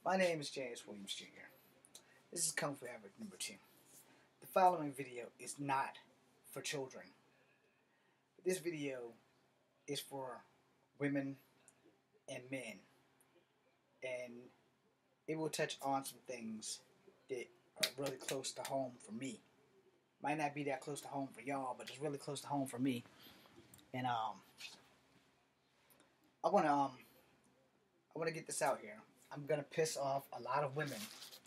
My name is James Williams Jr. This is Kung Fu Havoc number 2. The following video is not for children. This video is for women and men. And it will touch on some things that are really close to home for me. Might not be that close to home for y'all, but it's really close to home for me. And I wanna get this out here. I'm gonna piss off a lot of women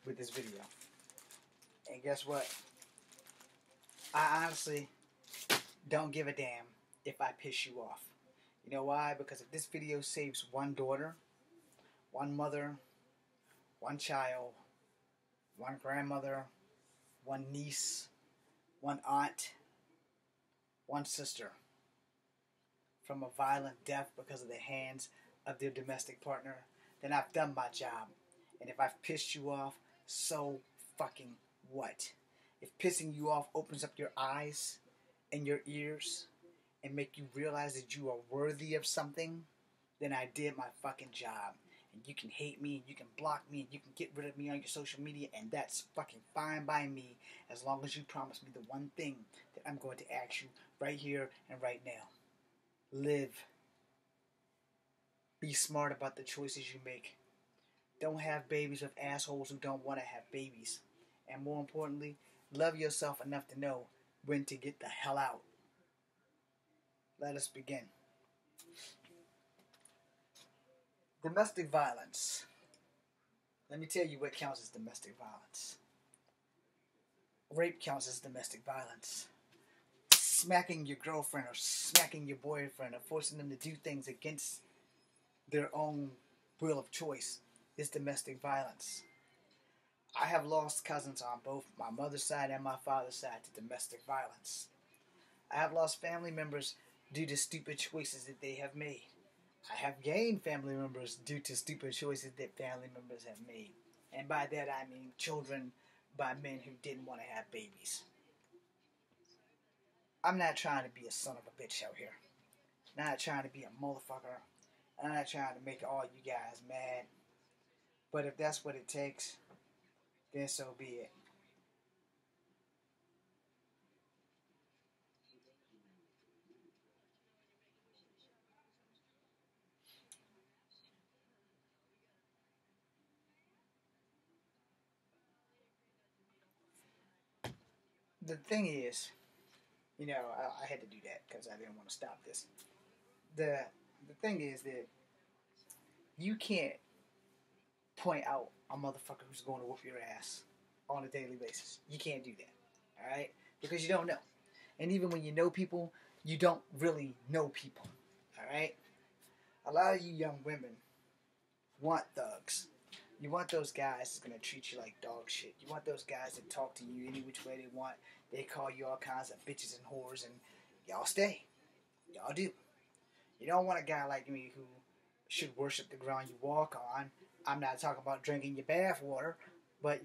with this video. And guess what? I honestly don't give a damn if I piss you off. You know why? Because if this video saves one daughter, one mother, one child, one grandmother, one niece, one aunt, one sister from a violent death because of the hands of their domestic partner, then I've done my job. And if I've pissed you off, so fucking what? If pissing you off opens up your eyes and your ears and make you realize that you are worthy of something, then I did my fucking job. And you can hate me, and you can block me, and you can get rid of me on your social media, and that's fucking fine by me, as long as you promise me the one thing that I'm going to ask you right here and right now. Live. Be smart about the choices you make. Don't have babies with assholes who don't want to have babies. And more importantly, love yourself enough to know when to get the hell out. Let us begin. Domestic violence. Let me tell you what counts as domestic violence. Rape counts as domestic violence. Smacking your girlfriend or smacking your boyfriend or forcing them to do things against their own will of choice is domestic violence. I have lost cousins on both my mother's side and my father's side to domestic violence. I have lost family members due to stupid choices that they have made. I have gained family members due to stupid choices that family members have made. And by that I mean children by men who didn't want to have babies. I'm not trying to be a son of a bitch out here. I'm not trying to be a motherfucker. I'm not trying to make all you guys mad. But if that's what it takes, then so be it. The thing is, I had to do that because I didn't want to stop this. The thing is that you can't point out a motherfucker who's going to whoop your ass on a daily basis. You can't do that, alright? Because you don't know. And even when you know people, you don't really know people, alright? A lot of you young women want thugs. You want those guys that's going to treat you like dog shit. You want those guys that talk to you any which way they want. They call you all kinds of bitches and whores, and y'all stay. Y'all do. You don't want a guy like me who should worship the ground you walk on. I'm not talking about drinking your bath water, but,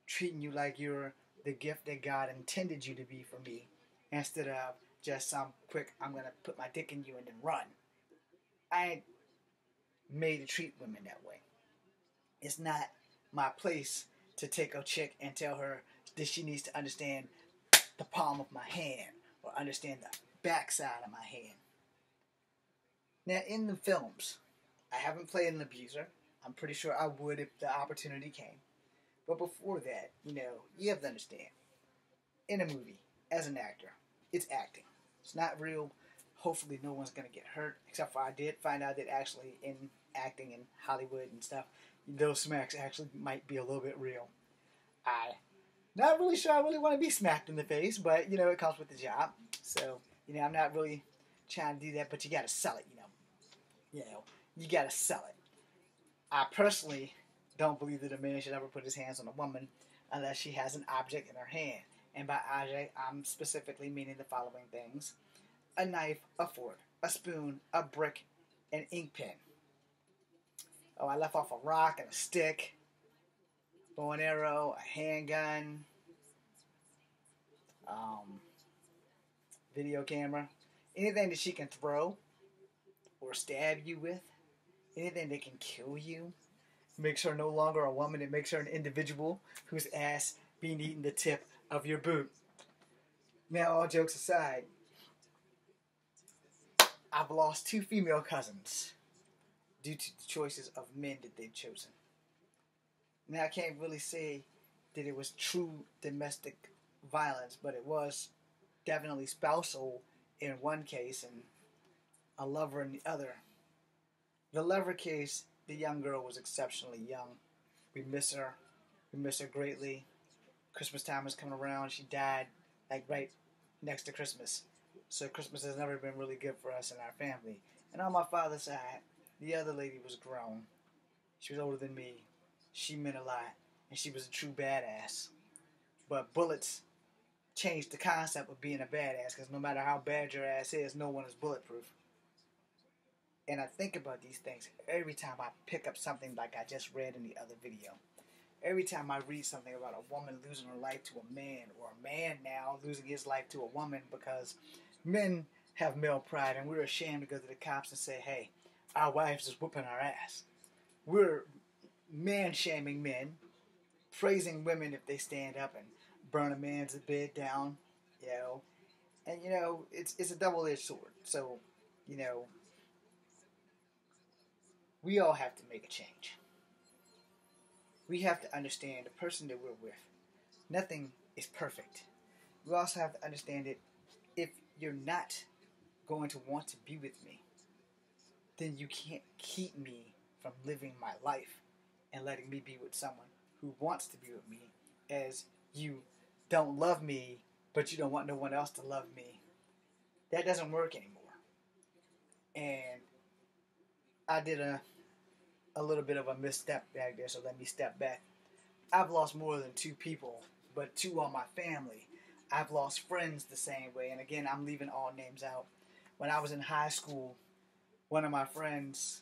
treating you like you're the gift that God intended you to be for me, instead of just some quick, I'm going to put my dick in you and then run. I ain't made to treat women that way. It's not my place to take a chick and tell her that she needs to understand the palm of my hand or understand the backside of my hand. Now, in the films, I haven't played an abuser. I'm pretty sure I would if the opportunity came. But before that, you have to understand. In a movie, as an actor, it's acting. It's not real. Hopefully no one's going to get hurt, except for I did find out that actually in acting in Hollywood and stuff, those smacks actually might be a little bit real. I'm not really sure I really want to be smacked in the face, but, it comes with the job. So, I'm not really trying to do that, but you got to sell it, you got to sell it. I personally don't believe that a man should ever put his hands on a woman unless she has an object in her hand. And by object, I'm specifically meaning the following things: a knife, a fork, a spoon, a brick, an ink pen. Oh, I left off a rock and a stick, bow and arrow, a handgun, video camera, anything that she can throw or stab you with, anything that can kill you, makes her no longer a woman. It makes her an individual whose ass being eaten the tip of your boot. Now, all jokes aside, I've lost 2 female cousins due to the choices of men that they've chosen. Now, I can't really say that it was true domestic violence, but it was definitely spousal in one case and a lover in the other. The lover case, the young girl was exceptionally young. We miss her. We miss her greatly. Christmas time was coming around. She died like right next to Christmas. So Christmas has never been really good for us and our family. And on my father's side, the other lady was grown. She was older than me. She meant a lot. And she was a true badass. But bullets changed the concept of being a badass, because no matter how bad your ass is, no one is bulletproof. And I think about these things every time I pick up something like I just read in the other video. Every time I read something about a woman losing her life to a man, or a man now losing his life to a woman, because men have male pride and we're ashamed to go to the cops and say, hey, our wives is whooping our ass. We're man-shaming men, praising women if they stand up and burn a man's bed down, you know. And, you know, it's a double-edged sword. So, you know, we all have to make a change. We have to understand the person that we're with. Nothing is perfect. We also have to understand that if you're not going to want to be with me, then you can't keep me from living my life and letting me be with someone who wants to be with me, as you don't love me, but you don't want no one else to love me. That doesn't work anymore. And I did a little bit of a misstep back there, so let me step back. I've lost more than 2 people, but 2 are my family. I've lost friends the same way, and again, I'm leaving all names out. When I was in high school, one of my friends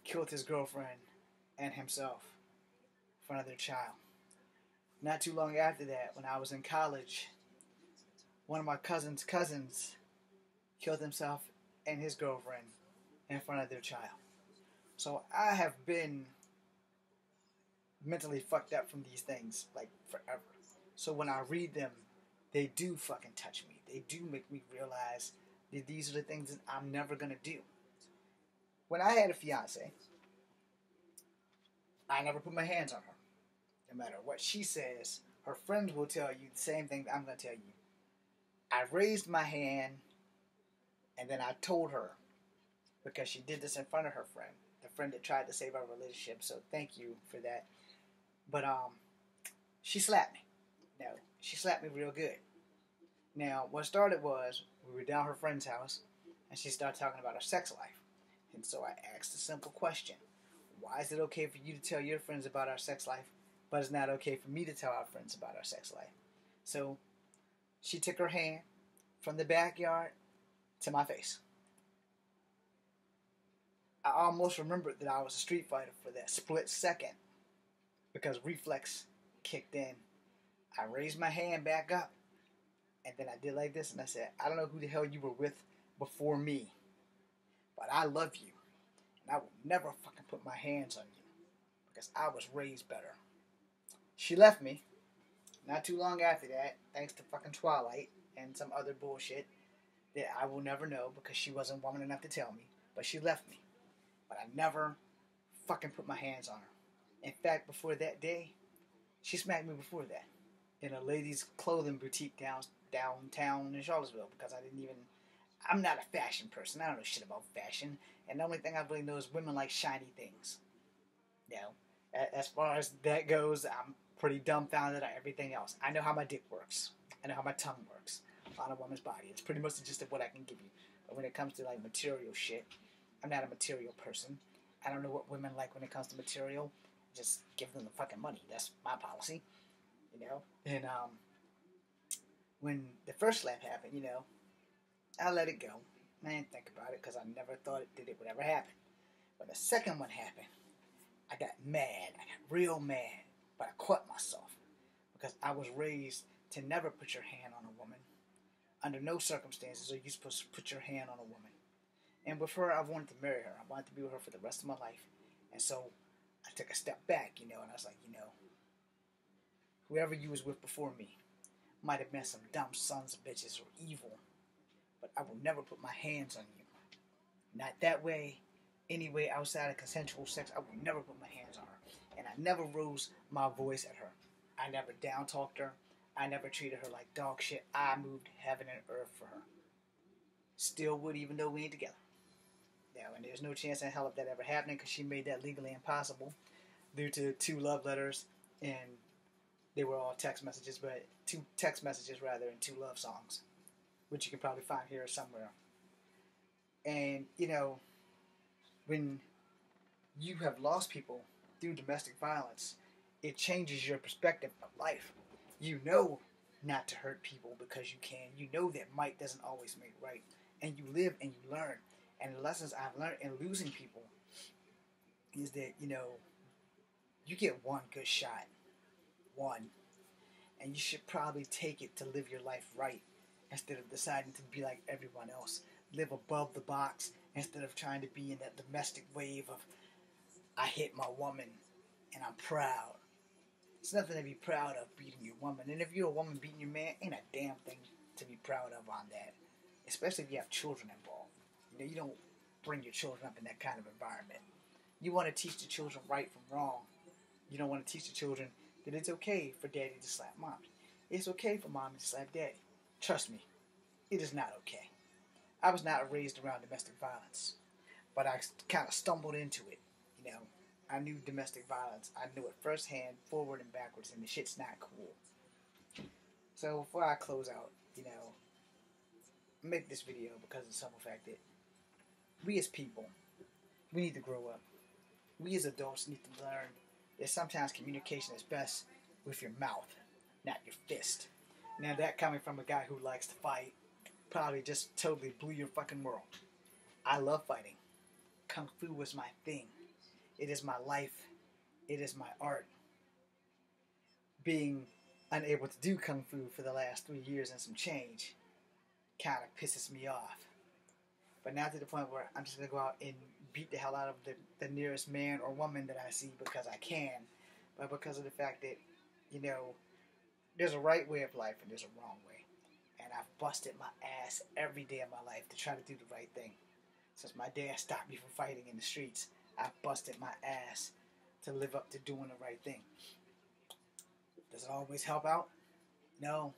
killed his girlfriend and himself in front of their child. Not too long after that, when I was in college, one of my cousin's cousins killed himself and his girlfriend in front of their child. So I have been mentally fucked up from these things, like, forever. So when I read them, they do fucking touch me. They do make me realize that these are the things that I'm never gonna do. When I had a fiance, I never put my hands on her. No matter what she says, her friends will tell you the same thing that I'm gonna tell you. I raised my hand, and then I told her, because she did this in front of her friend, the friend that tried to save our relationship, so thank you for that. But she slapped me. No, she slapped me real good. Now, what started was, we were down her friend's house, and she started talking about her sex life. And so I asked a simple question. Why is it okay for you to tell your friends about our sex life, but it's not okay for me to tell our friends about our sex life? So she took her hand from the backyard to my face. I almost remembered that I was a street fighter for that split second, because reflex kicked in. I raised my hand back up, and then I did like this, and I said, I don't know who the hell you were with before me, but I love you, and I will never fucking put my hands on you, because I was raised better. She left me. Not too long after that, thanks to fucking Twilight and some other bullshit that I will never know, because she wasn't woman enough to tell me, but she left me. But I never fucking put my hands on her. In fact, before that day, she smacked me before that in a ladies' clothing boutique downtown in Charlottesville, because I'm not a fashion person. I don't know shit about fashion, and the only thing I really know is women like shiny things. You know, as far as that goes, I'm pretty dumbfounded at everything else. I know how my dick works. I know how my tongue works on a woman's body. It's pretty much the gist of what I can give you. But when it comes to like material shit, I'm not a material person. I don't know what women like when it comes to material. Just give them the fucking money. That's my policy. You know? And when the first slap happened, you know, I let it go. I didn't think about it because I never thought that it would ever happen. When the second one happened, I got mad. I got real mad. But I caught myself, because I was raised to never put your hand on a woman. Under no circumstances are you supposed to put your hand on a woman. And with her, I wanted to marry her. I wanted to be with her for the rest of my life. And so I took a step back, and I was like, whoever you was with before me might have been some dumb sons of bitches or evil, but I will never put my hands on you. Not that way. Any way outside of consensual sex, I will never put my hands on her. And I never rose my voice at her. I never down talked her. I never treated her like dog shit. I moved heaven and earth for her. Still would, even though we ain't together. And there's no chance in hell of that ever happening, because she made that legally impossible due to 2 love letters, and they were all text messages, but 2 text messages rather, and 2 love songs, which you can probably find here somewhere. And, when you have lost people through domestic violence, it changes your perspective of life. You know not to hurt people because you can. You know that might doesn't always make right. And you live and you learn. And the lessons I've learned in losing people is that, you get one good shot. One. And you should probably take it to live your life right instead of deciding to be like everyone else. Live above the box instead of trying to be in that domestic wave of, I hit my woman and I'm proud. It's nothing to be proud of, beating your woman. And if you're a woman beating your man, ain't a damn thing to be proud of on that. Especially if you have children involved. You don't bring your children up in that kind of environment. You want to teach the children right from wrong. You don't want to teach the children that it's okay for daddy to slap mom. It's okay for mom to slap daddy. Trust me, it is not okay. I was not raised around domestic violence, but I kind of stumbled into it. I knew domestic violence. I knew it firsthand, forward and backwards, and the shit's not cool. So before I close out, I make this video because of the simple fact that we as people, we need to grow up. We as adults need to learn that sometimes communication is best with your mouth, not your fist. Now that coming from a guy who likes to fight probably just totally blew your fucking world. I love fighting. Kung Fu was my thing. It is my life. It is my art. Being unable to do Kung Fu for the last 3 years and some change kind of pisses me off. But now to the point where I'm just going to go out and beat the hell out of the nearest man or woman that I see because I can. But because of the fact that, there's a right way of life and there's a wrong way. And I've busted my ass every day of my life to try to do the right thing. Since my dad stopped me from fighting in the streets, I've busted my ass to live up to doing the right thing. Does it always help out? No.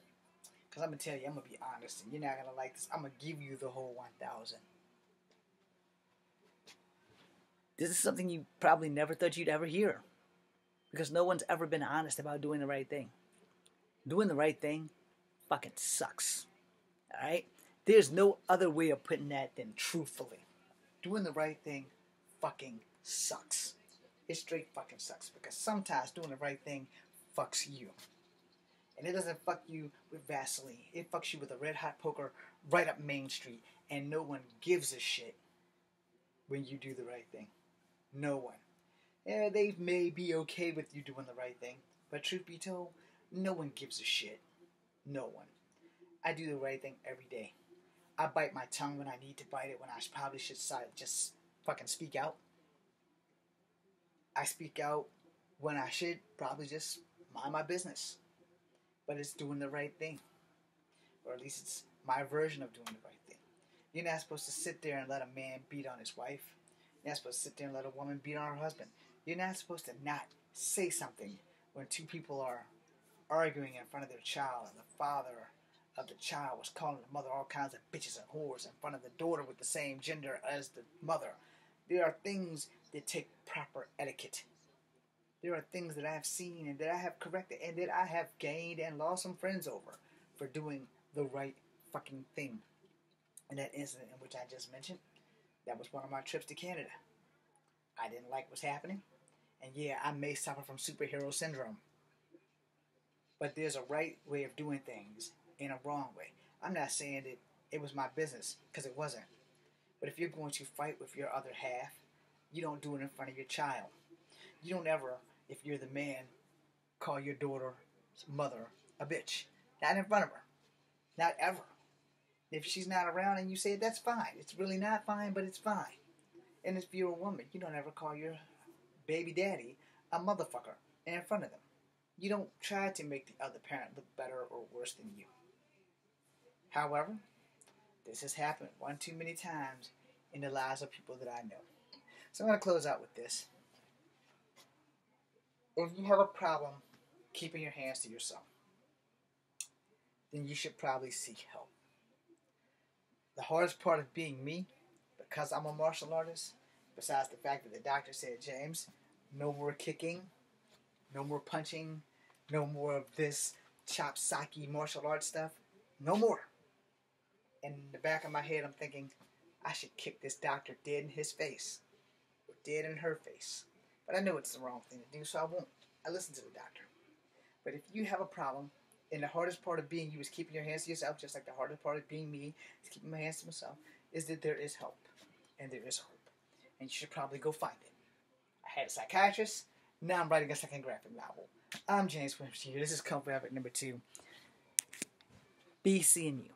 Because I'm going to tell you, I'm going to be honest, and you're not going to like this. I'm going to give you the whole 1,000. This is something you probably never thought you'd ever hear. Because no one's ever been honest about doing the right thing. Doing the right thing fucking sucks. Alright? There's no other way of putting that than truthfully. Doing the right thing fucking sucks. It straight fucking sucks. Because sometimes doing the right thing fucks you. And it doesn't fuck you with Vaseline. It fucks you with a red hot poker right up Main Street. And no one gives a shit when you do the right thing. No one. Yeah, they may be okay with you doing the right thing. But truth be told, no one gives a shit. No one. I do the right thing every day. I bite my tongue when I need to bite it, when I probably should just fucking speak out. I speak out when I should probably just mind my business. But it's doing the right thing. Or at least it's my version of doing the right thing. You're not supposed to sit there and let a man beat on his wife. You're not supposed to sit there and let a woman beat on her husband. You're not supposed to not say something when 2 people are arguing in front of their child, and the father of the child was calling the mother all kinds of bitches and whores in front of the daughter with the same gender as the mother. There are things that take proper etiquette. There are things that I have seen and that I have corrected and that I have gained and lost some friends over for doing the right fucking thing. And that incident in which I just mentioned, that was one of my trips to Canada. I didn't like what's happening. And yeah, I may suffer from superhero syndrome. But there's a right way of doing things and a wrong way. I'm not saying that it was my business, because it wasn't. But if you're going to fight with your other half, you don't do it in front of your child. You don't ever, if you're the man, call your daughter's mother a bitch. Not in front of her. Not ever. If she's not around and you say it, that's fine. It's really not fine, but it's fine. And if you're a woman, you don't ever call your baby daddy a motherfucker in front of them. You don't try to make the other parent look better or worse than you. However, this has happened one too many times in the lives of people that I know. So I'm going to close out with this. If you have a problem keeping your hands to yourself, then you should probably seek help. The hardest part of being me, because I'm a martial artist, besides the fact that the doctor said, James, no more kicking, no more punching, no more of this chop-socky martial arts stuff, no more. And in the back of my head, I'm thinking, I should kick this doctor dead in his face, or dead in her face. But I know it's the wrong thing to do, so I won't. I listen to the doctor. But if you have a problem, and the hardest part of being you is keeping your hands to yourself, just like the hardest part of being me is keeping my hands to myself, is that there is help, and there is hope. And you should probably go find it. I had a psychiatrist, now I'm writing a second graphic novel. I'm James Williams Jr. This is Comfort Habit number 2. Be seeing you.